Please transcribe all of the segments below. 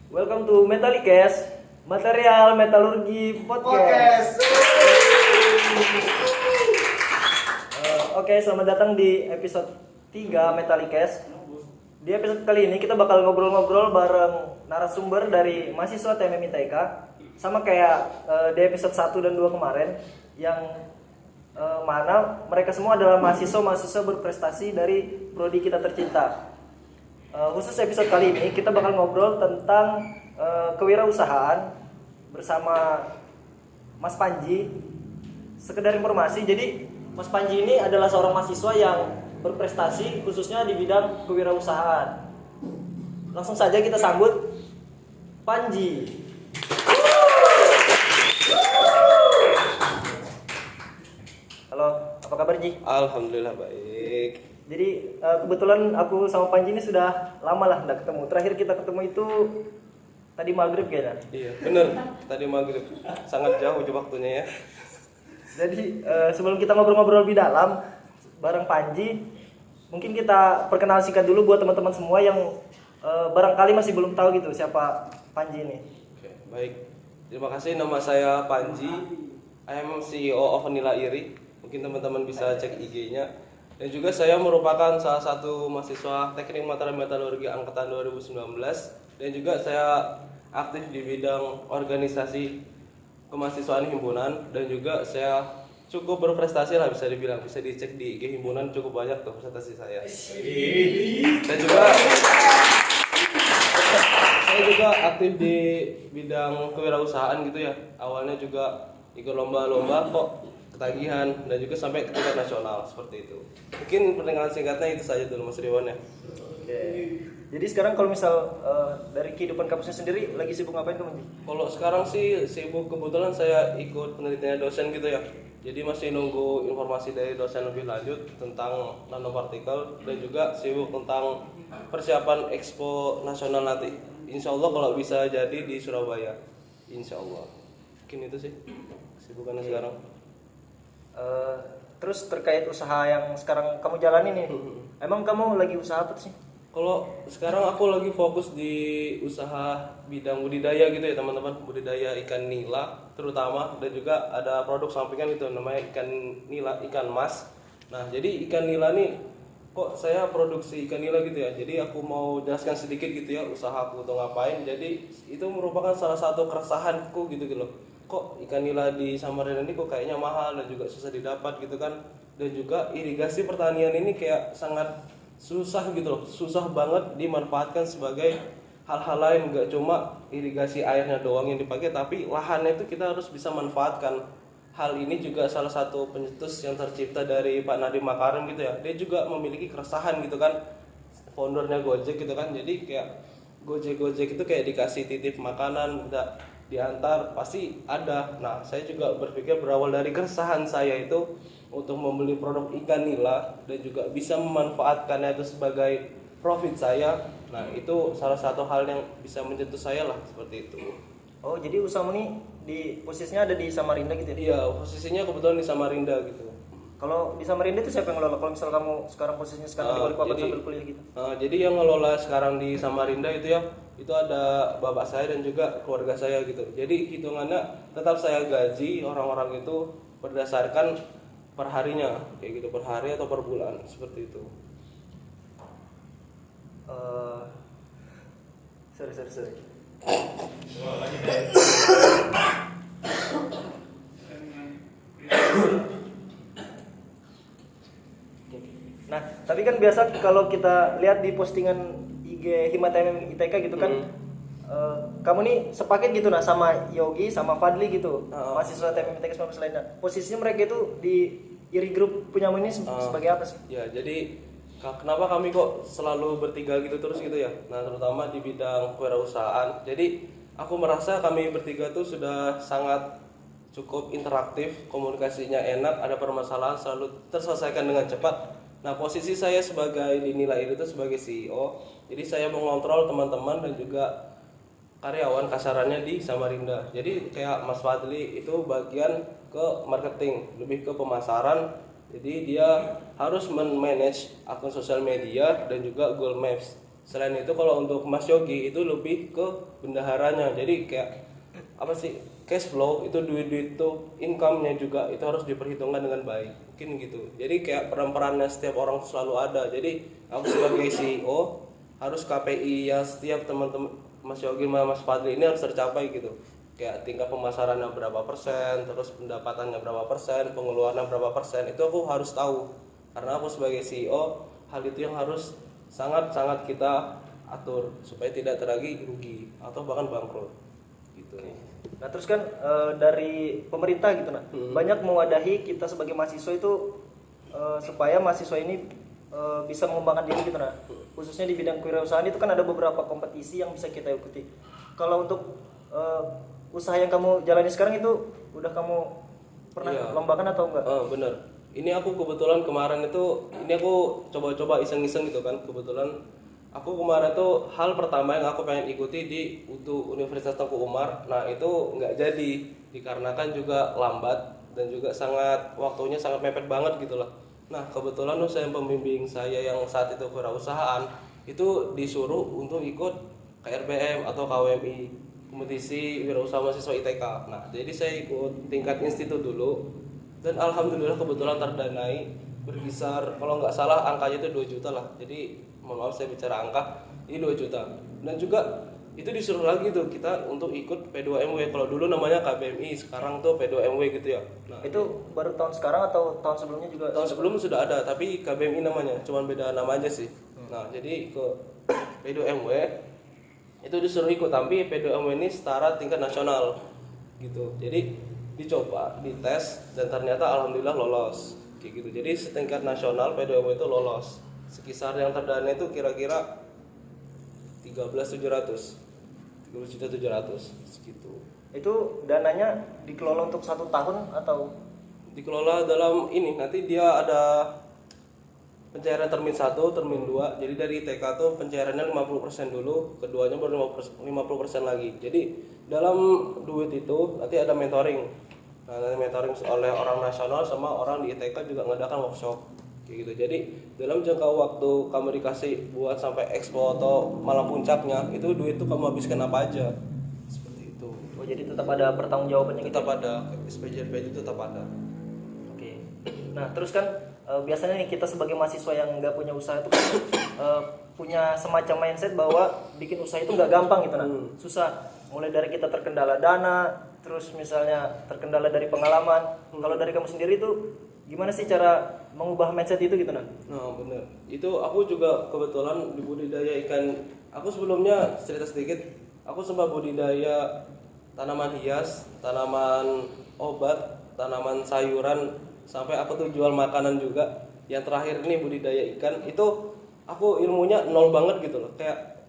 Welcome to Metalicast, Material Metalurgi Podcast. Oke, selamat datang di episode 3 Metalicast. Di episode kali ini kita bakal ngobrol-ngobrol bareng narasumber dari mahasiswa TMM ITK. Sama kayak di episode 1 dan 2 kemarin, yang mana mereka semua adalah mahasiswa-mahasiswa berprestasi dari prodi kita tercinta. Khusus episode kali ini kita bakal ngobrol tentang kewirausahaan bersama Mas Panji. Sekedar informasi, jadi Mas Panji ini adalah seorang mahasiswa yang berprestasi khususnya di bidang kewirausahaan. Langsung saja kita sambut Panji. Halo, apa kabar Ji? Alhamdulillah baik. Jadi kebetulan aku sama Panji ini sudah lama lah nggak ketemu. Terakhir kita ketemu itu tadi maghrib kayaknya. Iya, bener. Tadi maghrib. Sangat jauh waktunya ya. Jadi sebelum kita ngobrol-ngobrol lebih dalam bareng Panji, mungkin kita perkenalan singkat dulu buat teman-teman semua yang barangkali masih belum tahu gitu siapa Panji ini. Oke, baik. Terima kasih, nama saya Panji. I am CEO of Vanilla Iri. Mungkin teman-teman bisa cek IG-nya. Dan juga saya merupakan salah satu mahasiswa Teknik Material Metalurgi angkatan 2019. Dan juga saya aktif di bidang organisasi kemahasiswaan himpunan. Dan juga saya cukup berprestasi lah, bisa dibilang. Bisa dicek di IG himpunan, cukup banyak tuh prestasi saya. Dan juga saya juga aktif di bidang kewirausahaan gitu ya. Awalnya juga ikut lomba-lomba kok ketagihan, dan juga sampai ke tingkat nasional seperti itu. Mungkin pertanyaan singkatnya itu saja dulu Mas Riwan ya. Oke. Jadi sekarang kalau misal dari kehidupan kampusnya sendiri lagi sibuk ngapain tuh Panji? Kalau sekarang sih sibuk, kebetulan saya ikut penelitian dosen gitu ya. Jadi masih nunggu informasi dari dosen lebih lanjut tentang nanopartikel, dan juga sibuk tentang persiapan Expo nasional nanti. Insya Allah kalau bisa jadi di Surabaya. Insya Allah. Mungkin itu sih kesibukannya sekarang. Terus terkait usaha yang sekarang kamu jalani nih, emang kamu lagi usaha apa sih? Kalau sekarang aku lagi fokus di usaha bidang budidaya gitu ya teman-teman, budidaya ikan nila terutama, dan juga ada produk sampingan itu namanya ikan nila, ikan mas. Nah jadi ikan nila nih, kok saya produksi ikan nila gitu ya, jadi aku mau jelaskan sedikit gitu ya usaha aku tuh ngapain. Jadi itu merupakan salah satu keresahanku gitu loh, kok ikan nila di Samarinda ini kok kayaknya mahal dan juga susah didapat gitu kan. Dan juga irigasi pertanian ini kayak sangat susah gitu loh, susah banget dimanfaatkan sebagai hal-hal lain. Gak cuma irigasi airnya doang yang dipakai, tapi lahannya itu kita harus bisa manfaatkan. Hal ini juga salah satu pencetus yang tercipta dari Pak Nadiem Makarim gitu ya. Dia juga memiliki keresahan gitu kan, foundernya Gojek gitu kan. Jadi kayak Gojek itu kayak dikasih titip makanan, minta diantar, pasti ada. Nah saya juga berpikir berawal dari keresahan saya itu untuk membeli produk ikan nila dan juga bisa memanfaatkannya itu sebagai profit saya. Nah itu salah satu hal yang bisa menyentuh saya lah, seperti itu. Oh, jadi usahamu nih di posisinya ada di Samarinda gitu ya? Iya, posisinya kebetulan di Samarinda gitu. Kalau di Samarinda itu siapa yang ngelola? Kalau misal kamu sekarang posisinya sekarang di Balikpapan sambil kuliah gitu? Jadi yang ngelola sekarang di Samarinda itu ya, itu ada bapak saya dan juga keluarga saya gitu. Jadi hitungannya tetap saya gaji orang-orang itu berdasarkan per harinya, kayak gitu, per hari atau per bulan, seperti itu. Sorry. Nah, tapi kan biasa kalau kita lihat di postingan IG Hima TMM ITK gitu kan, kamu nih sepaket gitu nah sama Yogi sama Fadli gitu, mahasiswa TMM ITK sama lainnya. Posisinya mereka itu di IRI Group punyamu ini sebagai apa sih? Ya, jadi kenapa kami kok selalu bertiga gitu terus gitu ya? Nah, terutama di bidang kewirausahaan. Jadi aku merasa kami bertiga tuh sudah sangat cukup interaktif, komunikasinya enak, ada permasalahan selalu terselesaikan dengan cepat. Nah, posisi saya sebagai dinilai itu sebagai CEO, jadi saya mengontrol teman-teman dan juga karyawan kasarannya di Samarinda. Jadi kayak Mas Fadli itu bagian ke marketing, lebih ke pemasaran. Jadi dia harus manage akun sosial media dan juga Google Maps. Selain itu kalau untuk Mas Yogi itu lebih ke bendaharanya. Jadi kayak apa sih, cash flow itu duit-duit itu income-nya juga itu harus diperhitungkan dengan baik. Mungkin gitu. Jadi kayak peran-perannya setiap orang selalu ada. Jadi aku sebagai CEO harus KPI yang setiap teman-teman Mas Yogi sama Mas Fadli ini harus tercapai gitu. Kayak tingkat pemasarannya berapa persen, terus pendapatannya berapa persen, pengeluarannya berapa persen, itu aku harus tahu. Karena aku sebagai CEO, hal itu yang harus sangat-sangat kita atur supaya tidak terjadi rugi atau bahkan bangkrut gitu. Nah terus kan dari pemerintah gitu nah, banyak mewadahi kita sebagai mahasiswa itu supaya mahasiswa ini bisa mengembangkan diri gitu nah, khususnya di bidang kewirausahaan itu kan ada beberapa kompetisi yang bisa kita ikuti. Kalau untuk usaha yang kamu jalani sekarang itu udah kamu pernah lombakan atau enggak? Bener. Ini aku kebetulan kemarin itu, ini aku coba-coba iseng-iseng gitu kan. Kebetulan aku kemarin tuh hal pertama yang aku pengen ikuti di UTU Universitas Tengku Umar. Nah itu nggak jadi dikarenakan juga lambat dan juga waktunya sangat mepet banget gitu lah. Nah kebetulan tuh saya pembimbing saya yang saat itu kewirausahaan itu disuruh untuk ikut KRBM atau KWMI, kompetisi wirausaha mahasiswa ITK. Nah jadi saya ikut tingkat institut dulu dan alhamdulillah kebetulan terdanai berkisar kalau nggak salah angkanya itu 2 juta lah. Jadi mohon maaf saya bicara angka, ini 2 juta. Dan juga itu disuruh lagi tuh kita untuk ikut P2MW. Kalau dulu namanya KBMI, sekarang tuh P2MW gitu ya. Nah, itu baru tahun sekarang atau tahun sebelumnya juga? tahun sebelum sudah ada, tapi KBMI namanya, cuman beda nama aja sih. Nah, jadi ke P2MW itu disuruh ikut, tapi P2MW ini setara tingkat nasional gitu. Jadi dicoba, dites dan ternyata alhamdulillah lolos kayak gitu. Jadi setingkat nasional P2MW itu lolos. Sekisar yang terdana itu kira-kira 13.700 segitu. Itu dananya dikelola untuk 1 tahun atau? Dikelola dalam ini, nanti dia ada pencairan termin 1, termin 2. Jadi dari TK tuh pencairannya 50% dulu, keduanya baru 50% lagi. Jadi dalam duit itu nanti ada mentoring. Nah, nanti mentoring oleh orang nasional sama orang di ITK juga ngadakan workshop kayak gitu. Jadi dalam jangka waktu kamu dikasih buat sampai expo atau malam puncaknya, itu duit itu kamu habiskan apa aja. Seperti itu. Oh, jadi tetap ada pertanggungjawabannya gitu. Tetap ada, SPJP itu tetap ada. Oke. Nah, terus kan biasanya nih kita sebagai mahasiswa yang nggak punya usaha itu kan punya semacam mindset bahwa bikin usaha itu nggak gampang gitu nah. Susah. Mulai dari kita terkendala dana, terus misalnya terkendala dari pengalaman. Kalau dari kamu sendiri itu gimana sih cara mengubah mindset itu gitu nah? Nah bener, itu aku juga kebetulan di budidaya ikan. Aku sebelumnya cerita sedikit, aku sempat budidaya tanaman hias, tanaman obat, tanaman sayuran, sampai aku tuh jual makanan juga. Yang terakhir ini budidaya ikan, itu aku ilmunya nol banget gitu loh. Kayak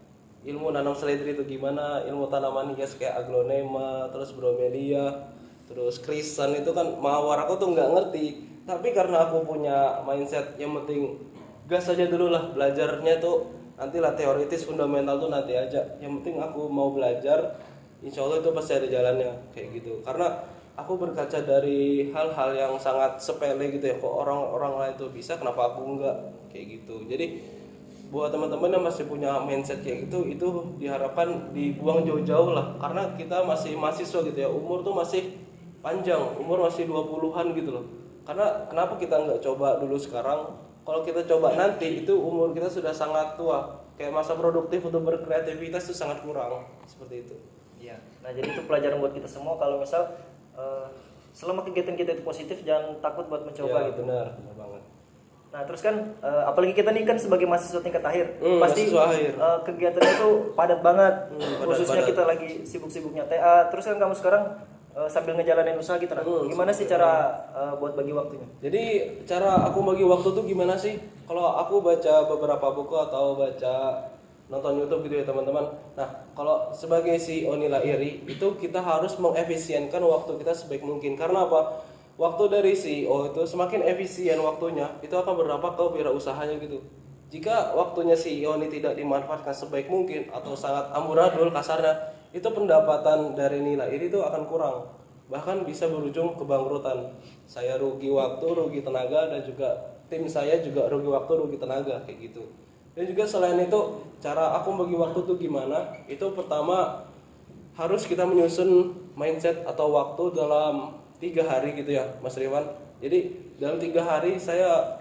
ilmu nanam seledri itu gimana, ilmu tanaman hias kayak aglonema, terus bromelia, terus krisan itu kan mawar, aku tuh nggak ngerti. Tapi karena aku punya mindset yang penting gas aja dulu lah, belajarnya tuh nanti lah teoritis fundamental tuh nanti aja. Yang penting aku mau belajar, insya Allah itu pasti ada jalannya kayak gitu. Karena aku berkaca dari hal-hal yang sangat sepele gitu ya, kok orang-orang lain tuh bisa, kenapa aku enggak kayak gitu. Jadi buat teman-teman yang masih punya mindset kayak gitu, itu diharapkan dibuang jauh-jauh lah. Karena kita masih mahasiswa gitu ya, umur tuh masih panjang, umur masih 20-an gitu loh. Karena kenapa kita nggak coba dulu sekarang? Kalau kita coba nanti, itu umur kita sudah sangat tua. Kayak masa produktif untuk berkreativitas itu sangat kurang, seperti itu. Iya. Nah, jadi itu pelajaran buat kita semua kalau misal selama kegiatan kita itu positif, jangan takut buat mencoba Ya, gitu. benar banget. Nah, terus kan apalagi kita nih kan sebagai mahasiswa tingkat akhir, pasti mahasiswa akhir. kegiatannya itu padat banget. Khususnya padat. kita lagi sibuk-sibuknya TA. Terus kan kamu sekarang sambil ngejalanin usaha gitu nah. Gimana sih cara buat bagi waktunya? Jadi cara aku bagi waktu tuh gimana sih? Kalau aku baca beberapa buku atau baca nonton YouTube gitu ya teman-teman. Nah, kalau sebagai CEO Nila Iri itu kita harus mengefisienkan waktu kita sebaik mungkin. Karena apa? Waktu dari CEO itu semakin efisien waktunya, itu akan berdampak ke wirausahanya gitu. Jika waktunya CEO ini tidak dimanfaatkan sebaik mungkin atau sangat amburadul kasarnya, itu pendapatan dari Nila Iri itu akan kurang. Bahkan bisa berujung kebangkrutan. Saya rugi waktu, rugi tenaga, dan juga tim saya juga rugi waktu, rugi tenaga kayak gitu. Dan juga selain itu, cara aku bagi waktu tuh gimana? Itu pertama harus kita menyusun mindset atau waktu dalam 3 hari gitu ya, Mas Riwan. Jadi dalam 3 hari saya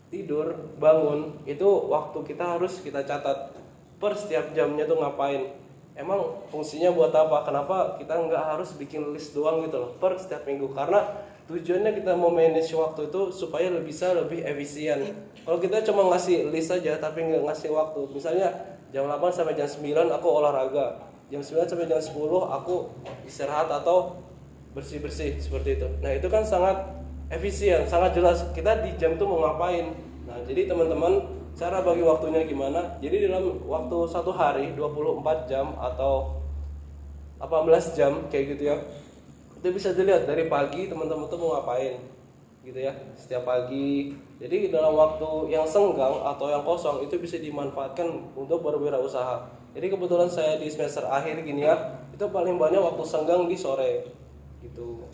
tidur, bangun, itu waktu kita harus kita catat per setiap jamnya tuh ngapain. Emang fungsinya buat apa? Kenapa kita nggak harus bikin list doang gitu loh per setiap minggu? Karena tujuannya kita mau manage waktu itu supaya bisa lebih efisien. Kalau kita cuma ngasih list aja tapi nggak ngasih waktu, misalnya jam 8 sampai jam 9 aku olahraga, jam 9 sampai jam 10 aku istirahat atau bersih-bersih seperti itu. Nah, itu kan sangat efisien, sangat jelas kita di jam itu mau ngapain. Nah, jadi teman-teman, cara bagi waktunya gimana? Jadi dalam waktu satu hari 24 jam atau 18 jam kayak gitu ya. Itu bisa dilihat dari pagi teman-teman tuh mau ngapain gitu ya, setiap pagi. Jadi dalam waktu yang senggang atau yang kosong itu bisa dimanfaatkan untuk berwirausaha. Jadi kebetulan saya di semester akhir gini ya, itu paling banyak waktu senggang di sore gitu.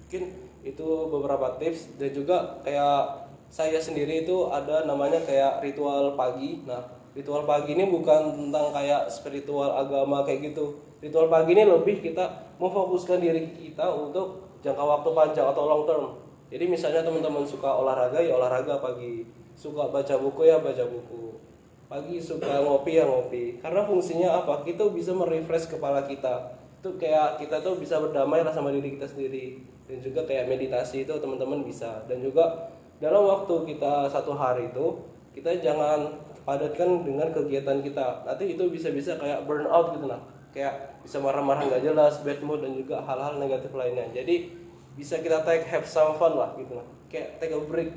Mungkin itu beberapa tips. Dan juga kayak saya sendiri itu ada namanya kayak ritual pagi. Nah, ritual pagi ini bukan tentang kayak spiritual agama kayak gitu. Ritual pagi ini lebih kita memfokuskan diri kita untuk jangka waktu panjang atau long term. Jadi misalnya teman-teman suka olahraga ya olahraga pagi, suka baca buku ya baca buku pagi, suka ngopi ya ngopi. Karena fungsinya apa? Kita bisa merefresh kepala kita. Itu kayak kita tuh bisa berdamai lah sama diri kita sendiri. Dan juga kayak meditasi itu teman-teman bisa. Dan juga dalam waktu kita satu hari itu kita jangan padatkan dengan kegiatan kita. Nanti itu bisa-bisa kayak burnout gitu nah. Kayak bisa marah-marah nggak jelas, bad mood dan juga hal-hal negatif lainnya. Jadi bisa kita have some fun lah gitu nah. Kayak take a break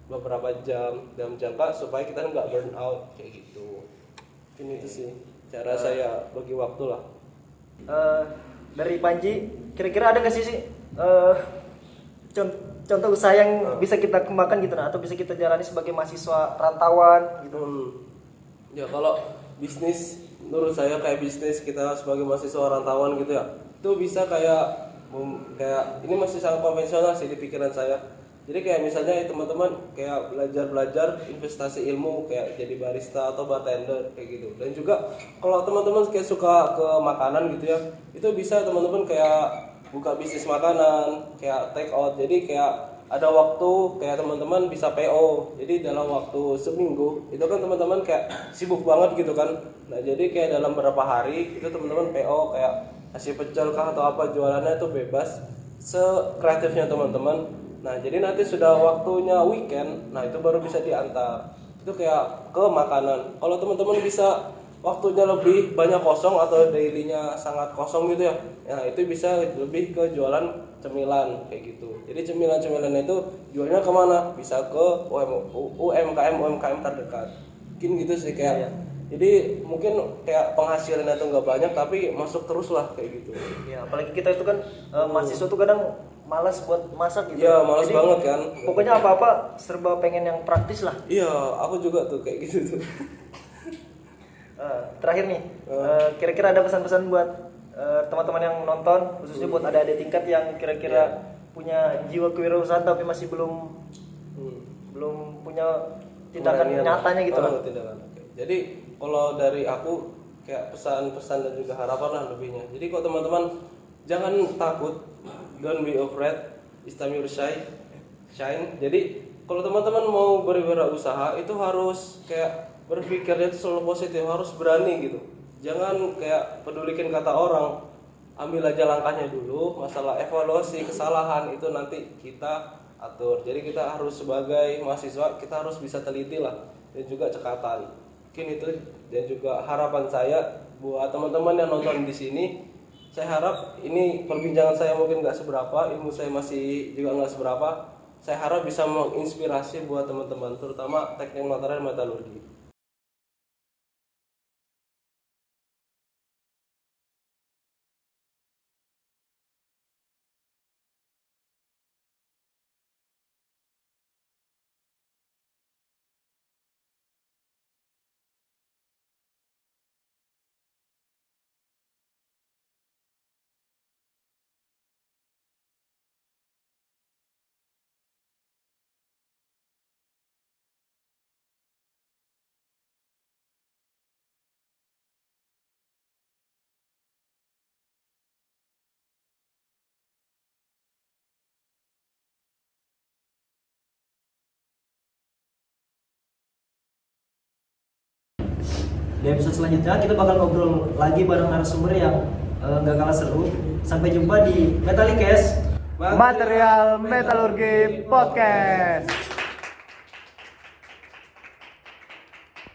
beberapa jam dalam jangka supaya kita nggak burn out kayak gitu. Ini itu sih cara saya bagi waktu lah. Dari Panji, kira-kira ada nggak sih contoh usaha yang bisa kita kembangkan gitu nah, atau bisa kita jalani sebagai mahasiswa rantauan gitu? Ya kalau bisnis, menurut saya kayak bisnis kita sebagai mahasiswa rantauan gitu ya, itu bisa kayak kayak ini masih sangat konvensional sih di pikiran saya. Jadi kayak misalnya teman-teman kayak belajar investasi ilmu kayak jadi barista atau bartender kayak gitu. Dan juga kalau teman-teman kayak suka ke makanan gitu ya, itu bisa teman-teman kayak buka bisnis makanan kayak take out. Jadi kayak ada waktu kayak teman-teman bisa PO. Jadi dalam waktu seminggu itu kan teman-teman kayak sibuk banget gitu kan. Nah, jadi kayak dalam beberapa hari itu teman-teman PO kayak kasih pecel kah atau apa, jualannya itu bebas sekreatifnya teman-teman. Nah, jadi nanti sudah waktunya weekend, nah itu baru bisa diantar. Itu kayak ke makanan. Kalau teman-teman bisa waktunya lebih banyak kosong atau dailynya sangat kosong gitu ya, nah itu bisa lebih ke jualan cemilan kayak gitu. Jadi cemilan-cemilan itu jualnya kemana? Bisa ke UMKM terdekat. Mungkin gitu sih kayak. Jadi mungkin kayak penghasilannya itu nggak banyak tapi masuk terus lah kayak gitu. Ya, apalagi kita itu kan mahasiswa tuh kadang malas buat masak gitu. Iya, malas banget kan. Pokoknya apa-apa serba pengen yang praktis lah. Iya, aku juga tuh kayak gitu tuh. Terakhir nih, kira-kira ada pesan-pesan buat teman-teman yang nonton, khususnya buat adik-adik tingkat yang kira-kira punya jiwa kewirausahaan tapi masih belum punya tindakan nyatanya gitu lah. Tindakan. Oke. Jadi kalau dari aku kayak pesan-pesan dan juga harapan lah lebihnya. Jadi kalau teman-teman jangan takut, don't be afraid, it's time you shine. Jadi kalau teman-teman mau berwirausaha itu harus kayak berpikirnya itu selalu positif, harus berani gitu. Jangan kayak pedulikan kata orang, ambil aja langkahnya dulu. Masalah evaluasi kesalahan itu nanti kita atur. Jadi kita harus sebagai mahasiswa kita harus bisa teliti lah dan juga cekatan. Mungkin itu. Dan juga harapan saya buat teman-teman yang nonton di sini, saya harap ini perbincangan saya mungkin nggak seberapa, ilmu saya masih juga nggak seberapa. Saya harap bisa menginspirasi buat teman-teman, terutama teknik material metalurgi. Di episode selanjutnya kita bakal ngobrol lagi bareng narasumber yang nggak kalah seru. Sampai jumpa di Metalikes Material Metalurgi Podcast.